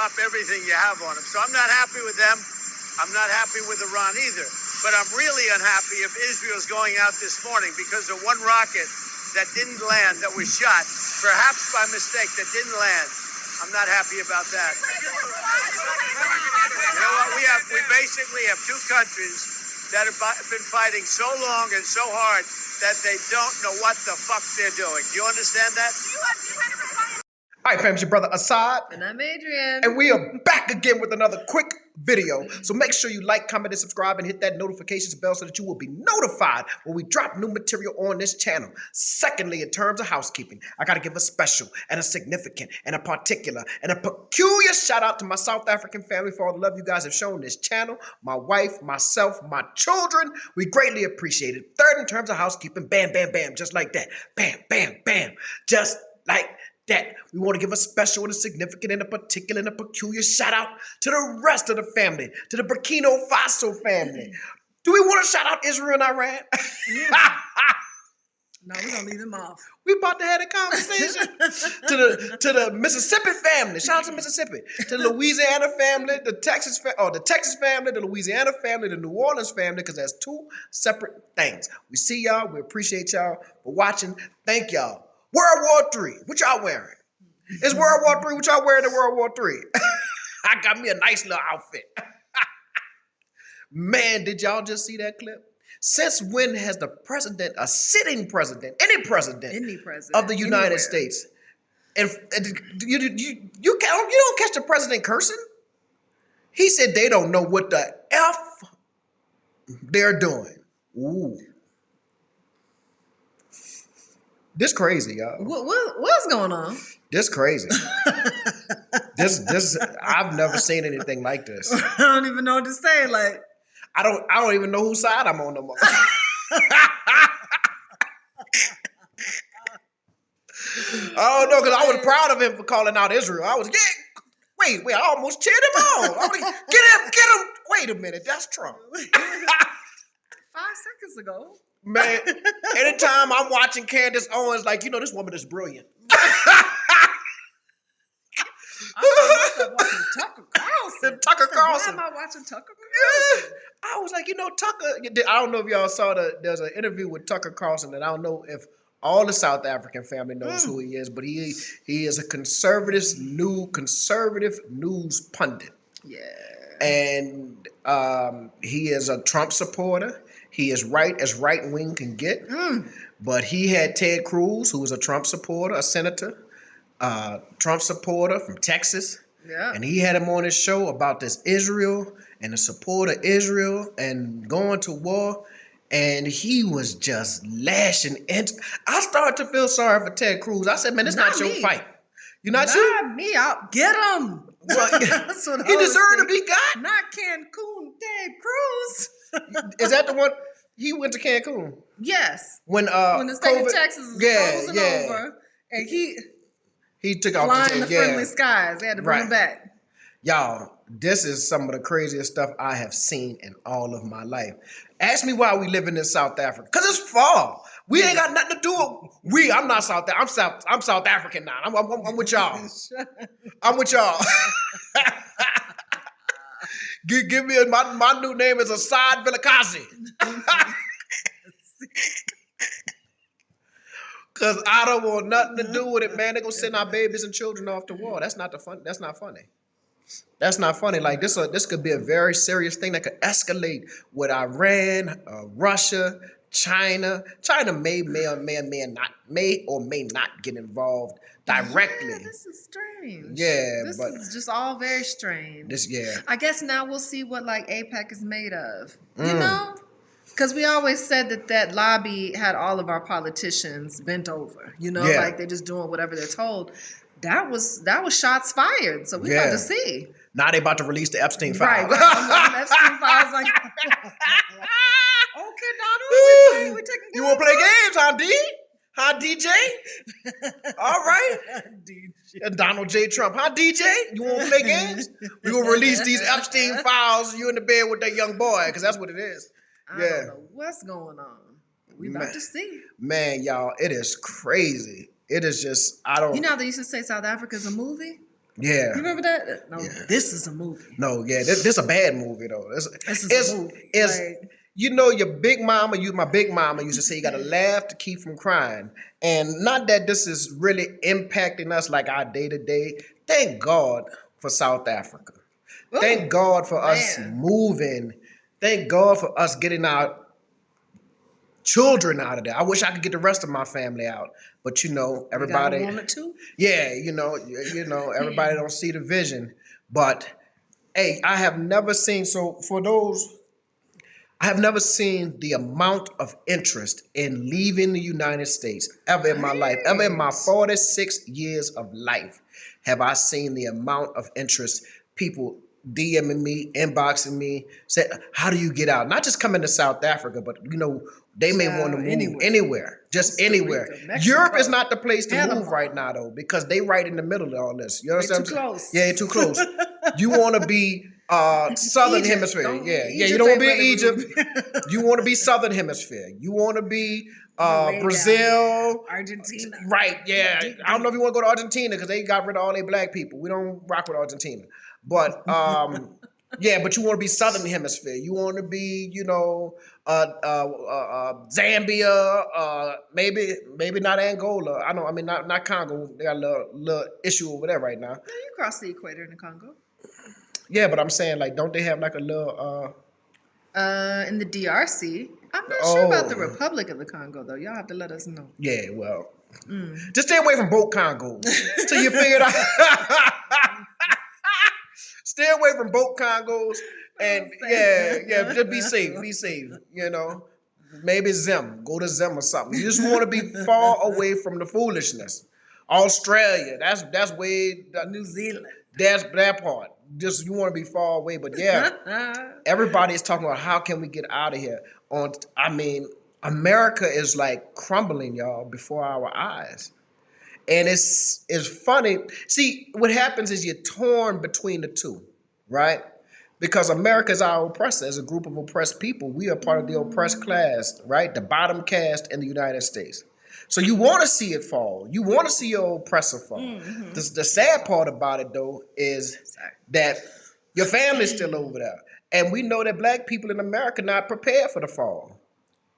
drop everything you have on them. So I'm not happy with them. I'm not happy with Iran either. But I'm really unhappy if Israel's going out this morning because of one rocket that didn't land, that was shot, perhaps by mistake, that didn't land. I'm not happy about that. You know what? We basically have two countries that have been fighting so long and so hard that they don't know what the fuck they're doing. Do you understand that? All right, fam, it's your brother Assad. And I'm Adrian. And we are back again with another quick video. So make sure you like, comment, and subscribe, and hit that notifications bell so that you will be notified when we drop new material on this channel. Secondly, in terms of housekeeping, I got to give a special and a significant and a particular and a peculiar shout out to my South African family for all the love you guys have shown this channel. My wife, myself, my children. We greatly appreciate it. Third, in terms of housekeeping, bam, bam, bam, just like that. Bam, bam, bam, just like that. We want to give a special and a significant and a particular and a peculiar shout out to the rest of the family, to the Burkina Faso family. Do we want to shout out Israel and Iran? No, we're going to leave them off. We about to have a conversation. to the Mississippi family. Shout out to Mississippi. To the Louisiana family, the Texas family, the Louisiana family, the New Orleans family, because that's two separate things. We see y'all. We appreciate y'all for watching. Thank y'all. World War III. What y'all wearing? It's World War III. What y'all wearing in World War III? I got me a nice little outfit. Man, did y'all just see that clip? Since when has the president, a sitting president, any president of the United States, and you don't catch the president cursing? He said they don't know what the F they're doing. Ooh. This crazy, y'all. What's going on? This crazy. this I've never seen anything like this. I don't even know what to say. Like, I don't even know whose side I'm on no more. I don't know, because I was proud of him for calling out Israel. I was, wait, I almost cheered him on. I was like, get him. Wait a minute, that's Trump. 5 seconds ago. Man, anytime I'm watching Candace Owens, like, this woman is brilliant. I'm watching Tucker Carlson. Tucker Carlson. Why am I watching Tucker Carlson? I was like, Tucker. I don't know if y'all saw there's an interview with Tucker Carlson, and I don't know if all the South African family knows who he is, but he is a conservative news pundit. Yeah. And he is a Trump supporter. He is as right-wing can get. But he had Ted Cruz, who was a Trump supporter, a senator, Trump supporter from Texas. Yeah. And he had him on his show about this Israel and the support of Israel and going to war. And he was just lashing. And I started to feel sorry for Ted Cruz. I said, man, it's not your fight. You're not you? Not me. I'll get him. Well, he deserved to be got. Not Cancun, Ted Cruz. Is that the one? He went to Cancun. Yes. When the state of Texas was frozen over, and he took off flying in the friendly skies. They had to bring him back. Y'all, this is some of the craziest stuff I have seen in all of my life. Ask me why we live in South Africa. Because it's fall. We ain't got nothing to do with I'm not South African. I'm South African now. I'm with y'all. I'm with y'all. Give me my new name is Assad Vilakazi. Cause I don't want nothing to do with it, man. They're gonna send our babies and children off to war. That's not funny. That's not funny. Like this could be a very serious thing that could escalate with Iran, Russia, China. China may or may not get involved directly. Yeah, this is strange. Yeah, this is just all very strange. I guess now we'll see what like AIPAC is made of. You know? Because we always said that lobby had all of our politicians bent over. Like they're just doing whatever they're told. That was shots fired. So we got to see. Now they about to release the Epstein files. Right. Epstein files. Like, okay, Donald, we taking. You want to play games, huh, D? Huh, DJ? All right. DJ. Donald J. Trump. Huh, DJ? You want to play games? We will release these Epstein files. You in the bed with that young boy, because that's what it is. I don't know what's going on. We about to see. Man, y'all, it is crazy. It is just, I don't. You know they used to say South Africa's a movie? Yeah. You remember that? No, Yeah. this is a movie. No, yeah, this a bad movie though. This is a movie. You know, your big mama, my big mama used to say you gotta laugh to keep from crying. And not that this is really impacting us like our day to day. Thank God for South Africa. Ooh, thank God for us moving. Thank God for us getting our children out of there. I wish I could get the rest of my family out. But you know, everybody wanted to. Yeah, you know, everybody don't see the vision. But hey, I have never seen I have never seen the amount of interest in leaving the United States ever in my life. Ever in my 46 years of life have I seen the amount of interest, people DMing me, inboxing me, say, how do you get out? Not just coming to South Africa, but you know, they may want to move anywhere, just Costa anywhere. Rica, Mexico, Europe is not the place to Panama. move right now though, because they right in the middle of all this. You understand? Too close. Yeah, you're too close. You want to be Southern Egypt. Hemisphere. Yeah, Egypt you don't want to be ain't Egypt. ready You want to be Southern Hemisphere. You want to be Brazil. Argentina. Right, yeah. I don't know if you want to go to Argentina because they got rid of all their black people. We don't rock with Argentina. But yeah, but you want to be Southern Hemisphere. You want to be, you know, Zambia, maybe not Angola. I mean, not Congo. They got a little issue over there right now. No, you cross the equator in the Congo. Yeah, but I'm saying, like, don't they have like a little in the DRC? I'm not sure about the Republic of the Congo though. Y'all have to let us know. Yeah, well, just stay away from both Congos till you figure it out. Stay away from both Congos, and yeah, just be safe. You know, maybe Zim, go to Zim or something. You just want to be far away from the foolishness. Australia, that's way New Zealand. That's that part. Just you want to be far away, but yeah, everybody is talking about how can we get out of here. I mean, America is like crumbling, y'all, before our eyes. And it's funny. See, what happens is you're torn between the two, right? Because America is our oppressor. As a group of oppressed people, we are part of the oppressed class, right? The bottom caste in the United States. So you want to see it fall. You want to see your oppressor fall. Mm-hmm. The sad part about it, though, is that your family's still over there. And we know that black people in America are not prepared for the fall.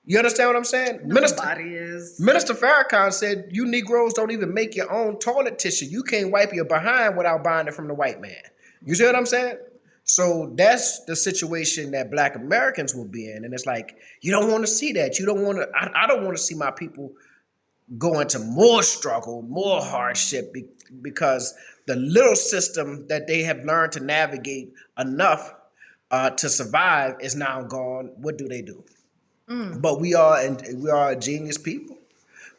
You understand what I'm saying? Nobody is. Minister Farrakhan said, you Negroes don't even make your own toilet tissue. You can't wipe your behind without buying it from the white man. You see what I'm saying? So that's the situation that black Americans will be in. And it's like, you don't want to see that. You don't want to, I don't want to see my people go into more struggle, more hardship because the little system that they have learned to navigate enough to survive is now gone. What do they do? But we are a genius people.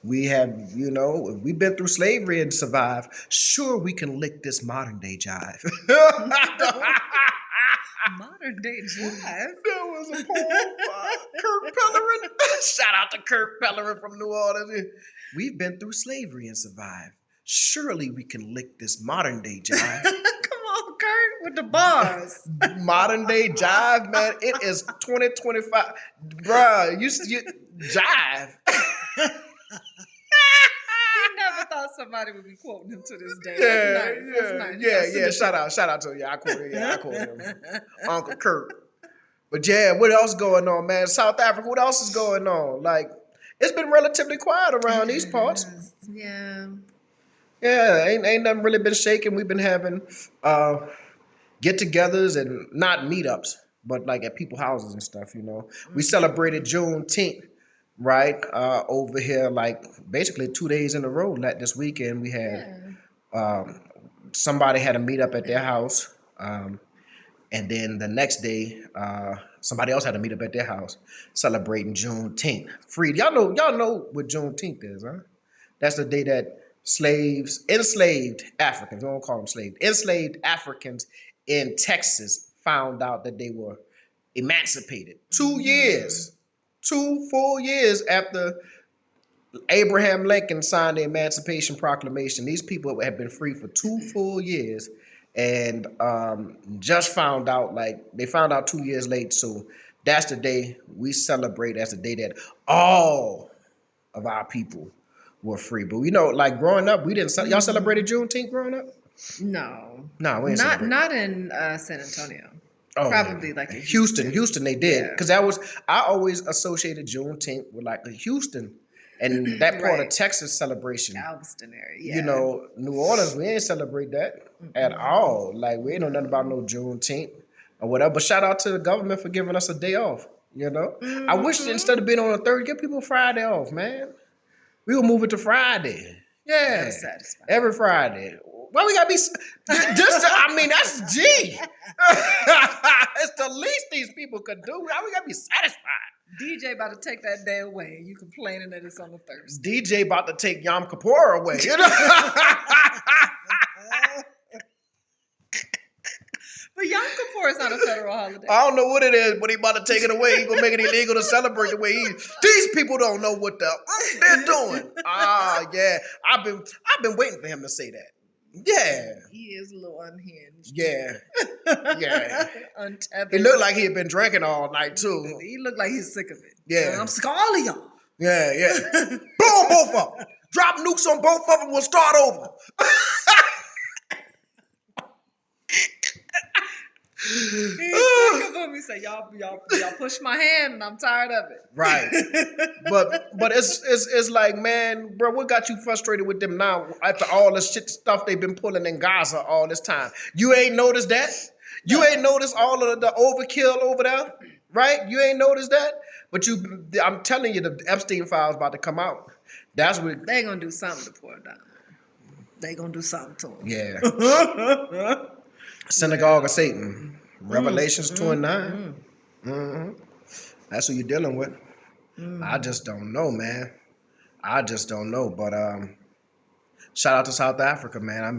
We have, you know, we've been through slavery and survived. Sure, we can lick this modern day jive. Modern day jive. There was a poem by Kirk Pellerin. Shout out to Kirk Pellerin from New Orleans. We've been through slavery and survived. Surely we can lick this modern day jive. Come on, Kurt, with the bars. Modern day jive, man. It is 2025. Bruh, you jive. He never thought somebody would be quoting him to this day. Yeah. Shout out to you. I quoted him. Uncle Kurt. But yeah, what else going on, man? South Africa, what else is going on? Like, it's been relatively quiet around these parts. Yeah. Yeah, ain't nothing really been shaking. We've been having get-togethers and not meetups, but like at people's houses and stuff, you know. We celebrated Junth, right, over here, like basically 2 days in a row. Like this weekend, we had somebody had a meetup at their house, and then the next day, somebody else had a meetup at their house celebrating Juneteenth. Free, y'all know what Juneteenth is, huh? That's the day that enslaved Africans, we don't call them slaves, enslaved Africans in Texas found out that they were emancipated. 2 years, 2 full years after Abraham Lincoln signed the Emancipation Proclamation. These people have been free for 2 full years and just found out, like, they found out 2 years late. So that's the day we celebrate. That's the day that all of our people were free. But we know, like growing up, we didn't. Y'all celebrated Juneteenth growing up? No. No, we ain't celebrate. Not in San Antonio. Oh, probably yeah. like in Houston they did. Because I always associated Juneteenth with like a Houston and that part of Texas celebration. Galveston area, yeah. You know, New Orleans, we ain't celebrate that at all. Like, we ain't know nothing about no Juneteenth or whatever. But shout out to the government for giving us a day off, you know? I wish instead of being on a third, give people Friday off, man. We will move it to Friday. Yeah. Every Friday. Why we gotta be just? I mean, that's G. It's the least these people could do. Why we gotta be satisfied? DJ about to take that day away. You complaining that it's on a Thursday. DJ about to take Yom Kippur away. You know. But Yom Kippur is not a federal holiday. I don't know what it is, but he about to take it away. He gonna make it illegal to celebrate the way he. These people don't know what they're doing. Yeah. I've been waiting for him to say that. Yeah. He is a little unhinged. Yeah. Yeah. Untethered. He looked like he had been drinking all night too. He looked like he's sick of it. Yeah. I'm sick of all of y'all. Yeah, yeah. Blow them both up. Drop nukes on both of them. We'll start over. He's sick of them. He said, y'all push my hand and I'm tired of it. Right. But it's like, man, bro, what got you frustrated with them now after all this shit stuff they've been pulling in Gaza all this time? You ain't noticed that? You ain't noticed all of the overkill over there? Right? You ain't noticed that? But I'm telling you, the Epstein files about to come out. That's what they gonna do something to pour down. They gonna do something to him. Yeah. Synagogue of Satan. Revelations 2 and 9. That's who you're dealing with. I just don't know, man. I just don't know. But shout out to South Africa, man. I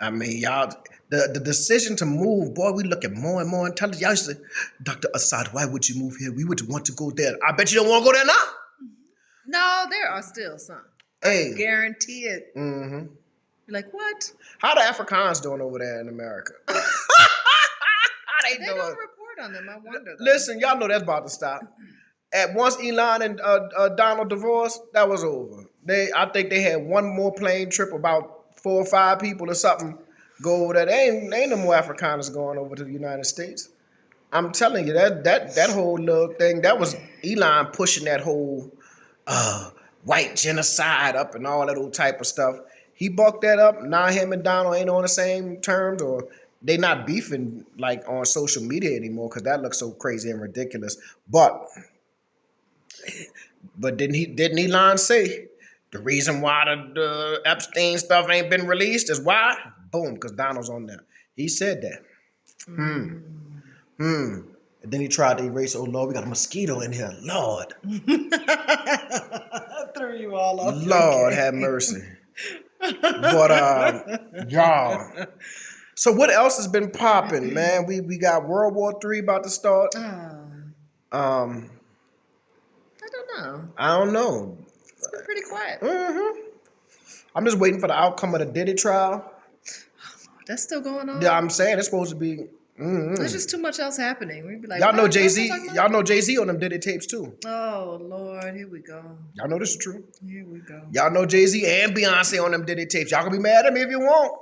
mean, y'all, the decision to move, boy, we looking more and more intelligent. Y'all used to say, Dr. Assad, why would you move here? We would want to go there. I bet you don't want to go there now. No, there are still some. Hey. Guarantee it. You're like, what? How the Afrikaans doing over there in America? How they doing? They don't report on them, I wonder. Though. Listen, y'all know that's about to stop. At once Elon and Donald divorced, that was over. I think they had one more plane trip, about 4 or 5 people or something, go over there. Ain't no more Afrikaners going over to the United States. I'm telling you, that whole little thing, that was Elon pushing that whole white genocide up and all that old type of stuff. He bucked that up. Now him and Donald ain't on the same terms, or they not beefing like on social media anymore because that looks so crazy and ridiculous. But didn't Elon say the reason why the Epstein stuff ain't been released is why? Boom, because Donald's on there. He said that. And then he tried to erase, oh Lord, we got a mosquito in here. Lord. Threw you all off. Lord have mercy. But y'all. So what else has been popping, man? We got World War III about to start. I don't know. It's been pretty quiet. I'm just waiting for the outcome of the Diddy trial. That's still going on? Yeah, I'm saying it's supposed to be. There's just too much else happening. We'd be like, y'all know Jay-Z. Y'all know Jay-Z on them Diddy tapes too. Oh Lord, here we go. Y'all know this is true. Here we go. Y'all know Jay-Z and Beyonce on them Diddy tapes. Y'all can be mad at me if you want.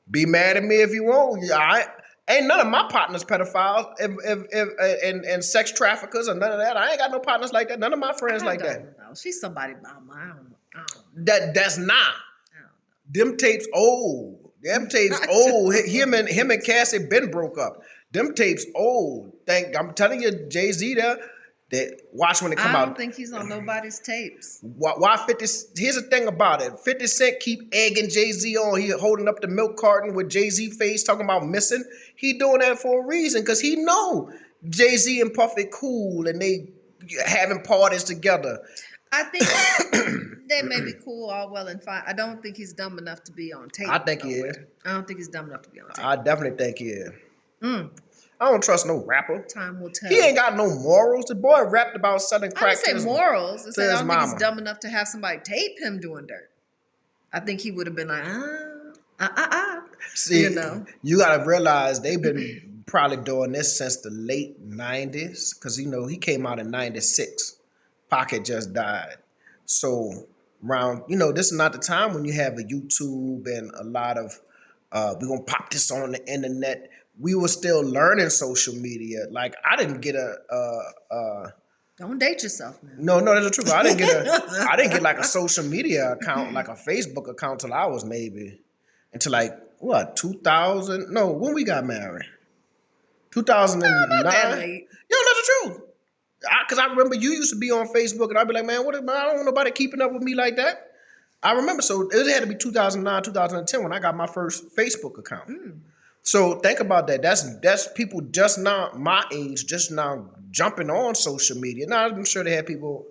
Be mad at me if you want. Ain't none of my partners pedophiles and sex traffickers or none of that. I ain't got no partners like that. None of my friends like that. No, she's somebody. I don't know. That's not. Them tapes old. Them tapes old. Him and Cassie been broke up. Them tapes old. I'm telling you, Jay-Z there. That watch when it come out. I don't think he's on nobody's tapes. Why 50? Here's the thing about it. 50 Cent keep egging Jay-Z on. He holding up the milk carton with Jay-Z face talking about missing. He doing that for a reason because he know Jay-Z and Puffy cool and they having parties together. I think they may be cool, all well and fine. I don't think he's dumb enough to be on tape. I think he is. I don't think he's dumb enough to be on tape. I definitely think he is. I don't trust no rapper. Time will tell. He ain't got no morals. The boy rapped about selling crack. I didn't say morals. I said I don't think mama. he's dumb enough to have somebody tape him doing dirt. I think he would have been like, See, you know. You gotta realize they've been probably doing this since the late 90s. Cause he came out in 96. Pocket just died. So around, this is not the time when you have a YouTube and a lot of, we're going to pop this on the internet. We were still learning social media. Like, I didn't get Don't date yourself now. No, that's the truth. I didn't get like a social media account, like a Facebook account till I was until like, what, 2000? No, when we got married? 2009? Not that late. Yo, that's the truth. Because I remember you used to be on Facebook and I'd be like, man, I don't want nobody keeping up with me like that. I remember, so it had to be 2009, 2010 when I got my first Facebook account. So think about that. That's people just now, my age, just now jumping on social media. Now, I'm sure they had people,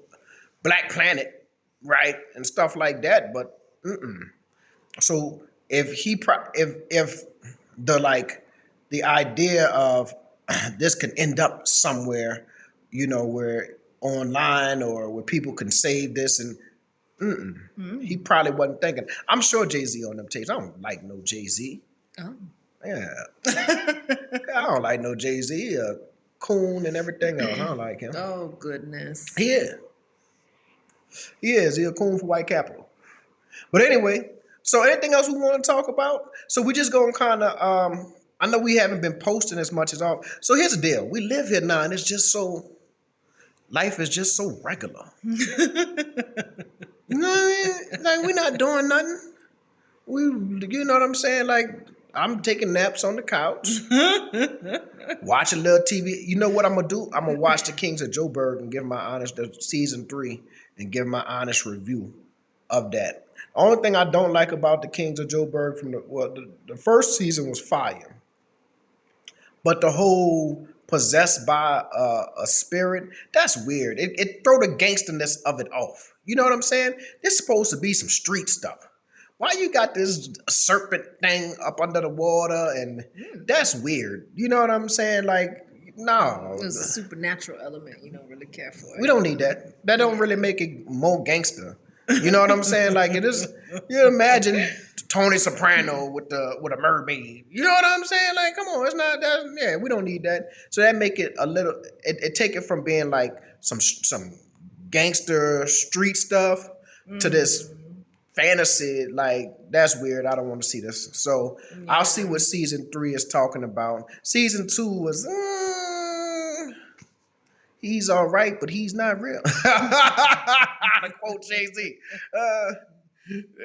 Black Planet, right, and stuff like that. But so if the idea of this can end up somewhere, where online or where people can save this and he probably wasn't thinking. I'm sure Jay-Z on them tapes. I don't like no Jay-Z. Oh. Yeah. I don't like no Jay-Z, coon and everything else. I don't like him. Oh, goodness. He is. He's a coon for white capital. But anyway, so anything else we want to talk about? So we just going to kind of, I know we haven't been posting as much as all. So here's the deal. We live here now and it's just so, life is just so regular. You know what I mean? Like, we're not doing nothing. You know what I'm saying? Like, I'm taking naps on the couch, watch a little TV. You know what I'm gonna do? I'm gonna watch The Kings of Joburg and give my honest season 3 and give my honest review of that. The only thing I don't like about The Kings of Joburg from the first season was fire, but the whole possessed by a spirit, that's weird. It throw the gangsterness of it off. You know what I'm saying? This is supposed to be some street stuff. Why you got this serpent thing up under the water? And that's weird. You know what I'm saying? Like, no. There's a supernatural element you don't really care for. We don't need that. That don't really make it more gangster. You know what I'm saying? Like, it is, you imagine Tony Soprano with a mermaid. You know what I'm saying? Like, come on, it's not that. We don't need that. So that make it a little, it take it from being like some gangster street stuff to this fantasy. Like, that's weird. I don't want to see this. So I'll see what season 3 is talking about. Season 2 was he's all right, but he's not real. To quote Jay-Z.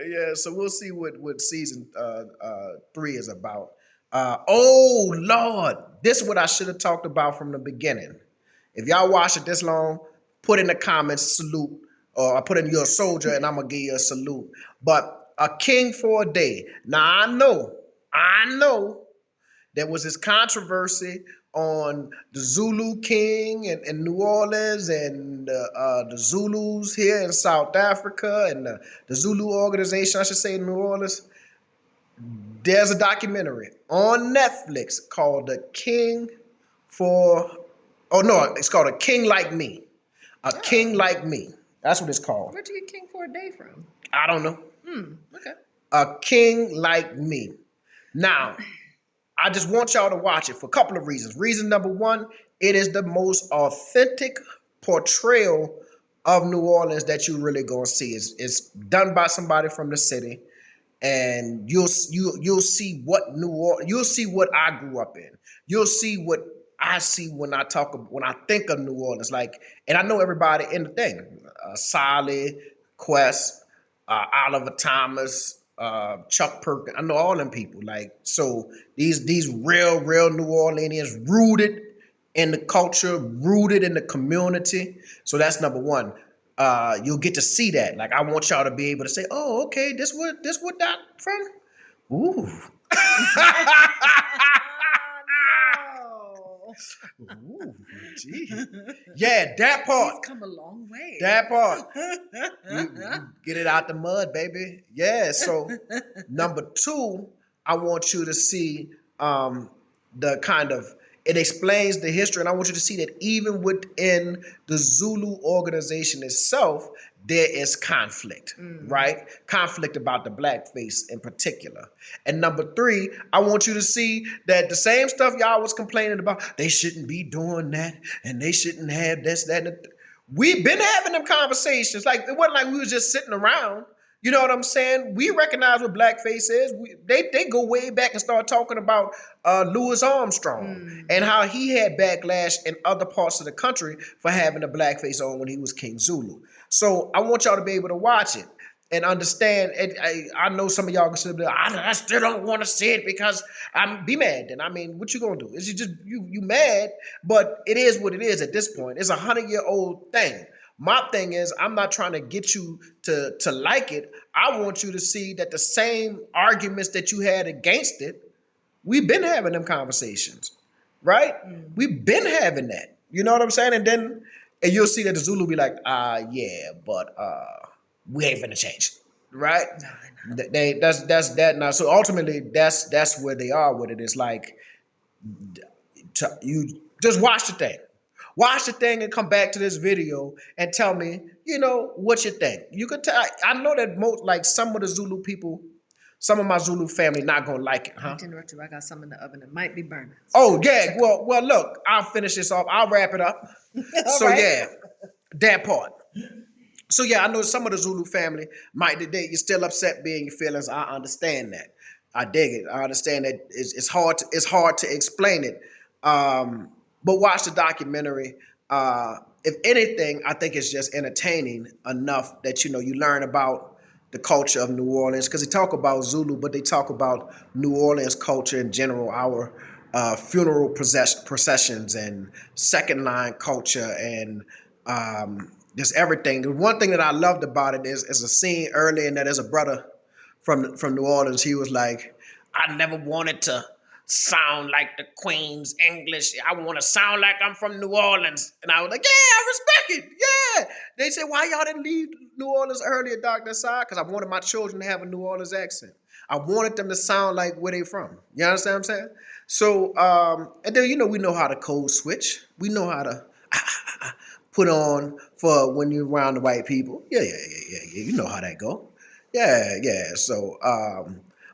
Yeah, so we'll see what season 3 is about. Oh Lord, this is what I should have talked about from the beginning. If y'all watch it this long, put in the comments salute, or I put in you're a soldier and I'm gonna give you a salute. But a king for a day. Now I know there was this controversy on the Zulu king in New Orleans and the Zulus here in South Africa and the Zulu organization, I should say, in New Orleans. There's a documentary on Netflix called it's called A King Like Me. A King Like Me. That's what it's called. Where'd you get King for a Day from? I don't know. Okay. A King Like Me. Now, I just want y'all to watch it for a couple of reasons. Reason number one, it is the most authentic portrayal of New Orleans that you really gonna see. It's done by somebody from the city, and you'll see what New Orleans. You'll see what I grew up in. You'll see what I see when I think of New Orleans. Like, and I know everybody in the thing: Solid, Quest, Oliver Thomas. Chuck Perkins, I know all them people. Like, so these real New Orleanians, rooted in the culture, rooted in the community. So that's number one. You'll get to see that. Like, I want y'all to be able to say, "Oh, okay, this what that from?" Ooh. Ooh, gee. Yeah, that part. He's come a long way. That part. You get it out the mud, baby. Yeah. So number 2, I want you to see the kind of, it explains the history, and I want you to see that even within the Zulu organization itself, there is conflict, right? Conflict about the blackface in particular. And number 3, I want you to see that the same stuff y'all was complaining about, they shouldn't be doing that, and they shouldn't have this, that, and We've been having them conversations. Like, it wasn't like we was just sitting around. You know what I'm saying? We recognize what blackface is. They go way back and start talking about Louis Armstrong and how he had backlash in other parts of the country for having a blackface on when he was King Zulu. So I want y'all to be able to watch it and understand. I know some of y'all can still be like, I still don't want to see it because I'm be mad. Then I mean, what you gonna do? Is you mad? But it is what it is at this point. It's 100-year-old thing. My thing is, I'm not trying to get you to like it. I want you to see that the same arguments that you had against it, we've been having them conversations, right? We've been having that. You know what I'm saying? And you'll see that the Zulu be like, yeah, but we ain't finna change it, right? No. That's that now. So ultimately, that's where they are with it. It's like, you just watch the thing. Watch the thing and come back to this video and tell me, what you think. You could tell. I know that some of the Zulu people, some of my Zulu family not gonna like it, huh? I got some in the oven that might be burning. Oh yeah. Well, look, I'll finish this off. I'll wrap it up. So right. Yeah, that part. So yeah, I know some of the Zulu family you're still upset being your feelings. I understand that. I dig it. I understand that it's hard to explain it. But watch the documentary. If anything, I think it's just entertaining enough that you learn about the culture of New Orleans, because they talk about Zulu, but they talk about New Orleans culture in general, our funeral processions and second line culture and just everything. The one thing that I loved about it is a scene early, and that there's a brother from New Orleans. He was like, I never wanted to sound like the Queen's English. I want to sound like I'm from New Orleans. And I was like, yeah, I respect it. Yeah. They said, why y'all didn't leave New Orleans earlier, Dr. Assad? Because I wanted my children to have a New Orleans accent. I wanted them to sound like where they from. You understand what I'm saying? So, and then, we know how to code switch. We know how to put on for when you're around the white people. Yeah. You know how that go. Yeah. So,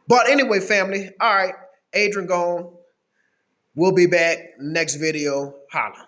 but anyway, family. All right. Adrian gone. We'll be back next video. Holla.